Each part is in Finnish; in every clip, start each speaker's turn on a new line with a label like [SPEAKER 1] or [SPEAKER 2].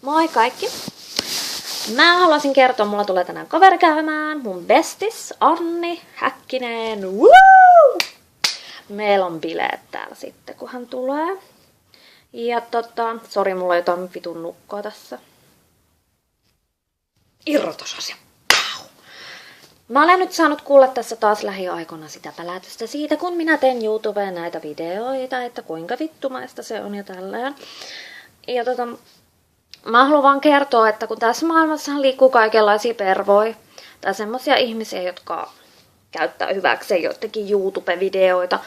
[SPEAKER 1] Moi kaikki! Mä haluaisin kertoa, mulla tulee tänään kaveri käymään, mun bestis Anni Häkkinen. Woo! Meillä on bileet täällä sitten, kun hän tulee. Ja sori, mulla on jotain vitun nukkaa tässä. Irrotusasia. Mä olen nyt saanut kuulla tässä taas lähiaikoina sitä pälätystä siitä, kun minä teen YouTubeen näitä videoita, että kuinka vittumaista se on ja tälleen. Ja mä haluan vaan kertoa, että kun tässä maailmassa liikkuu kaikenlaisia pervoja tai semmosia ihmisiä, jotka käyttää hyväkseen joidenkin YouTube-videoita.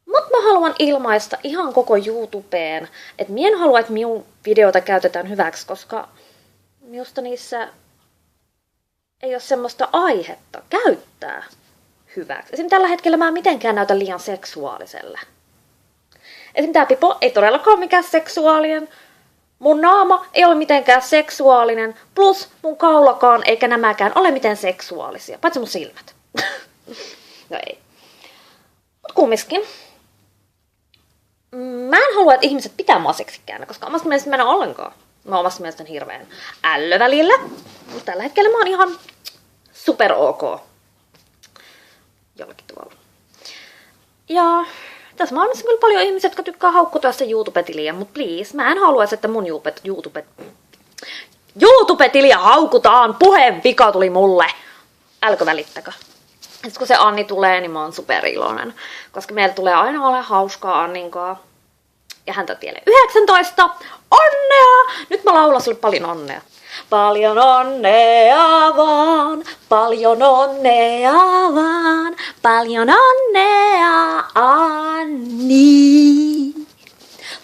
[SPEAKER 1] Mutta mä haluan ilmaista ihan koko YouTubeen, että mä en halua, että minun videoita käytetään hyväksi, koska minusta niissä ei ole semmoista aihetta käyttää hyväksi. Esimerkiksi tällä hetkellä mä en mitenkään näytä liian seksuaaliselle. Esimerkiksi tää pipo ei todellakaan mikään seksuaalinen. Mun naama ei ole mitenkään seksuaalinen, plus mun kaulakaan eikä nämäkään ole miten seksuaalisia, paitsi mun silmät. No ei. Mut kumminkin. Mä en halua, että ihmiset pitää mua seksikkäänä, koska omasta mielestä mä en ole ollenkaan. Mä oon omasta mielestäni hirveän ällö välillä. Mutta tällä hetkellä mä oon ihan super ok. Jollakin tavalla. Ja tässä maailmassa on kyllä paljon ihmisiä, jotka tykkää haukkutua sitä YouTube-tiliä, mutta please, mä en haluaisi, että mun YouTube-tiliä haukutaan. Puheen vika tuli mulle. Älkö välittäkö. Sitten kun se Anni tulee, niin mä oon superiloinen. Koska meillä tulee aina ole hauskaa Anninkaa. Ja häntä on vielä 19. Onnea! Nyt mä laulan sulle paljon onnea. Paljon onnea vaan, paljon onnea vaan, paljon onnea Anni.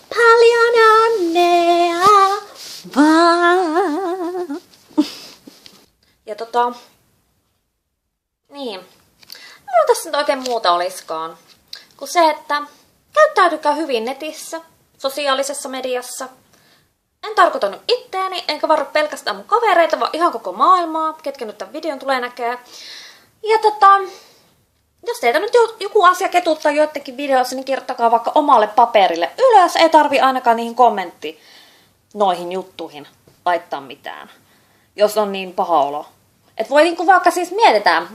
[SPEAKER 1] Paljon onnea vaan. Ja niin. Mulla tässä nyt oikein muuta oliskaan. Kuin se, että käyttäytykää hyvin netissä, sosiaalisessa mediassa. En tarkoita nyt itteeni, enkä varo pelkästään mun kavereita, vaan ihan koko maailmaa, ketkä nyt tämän videon tulee näkee. Ja jos teitä nyt joku asia ketuttaa joidenkin videoissa, niin kirjoittakaa vaikka omalle paperille ylös. Ei tarvi ainakaan niihin kommentti noihin juttuihin laittaa mitään, jos on niin paha olo. Et voi niinku vaikka siis mietitään,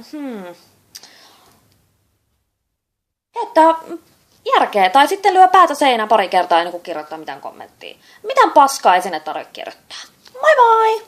[SPEAKER 1] käyttää järkeä, tai sitten lyö päätä seinään pari kertaa ennen kuin kirjoittaa mitään kommenttia. Mitään paskaa ei sinne tarvitse kirjoittaa. Moi moi!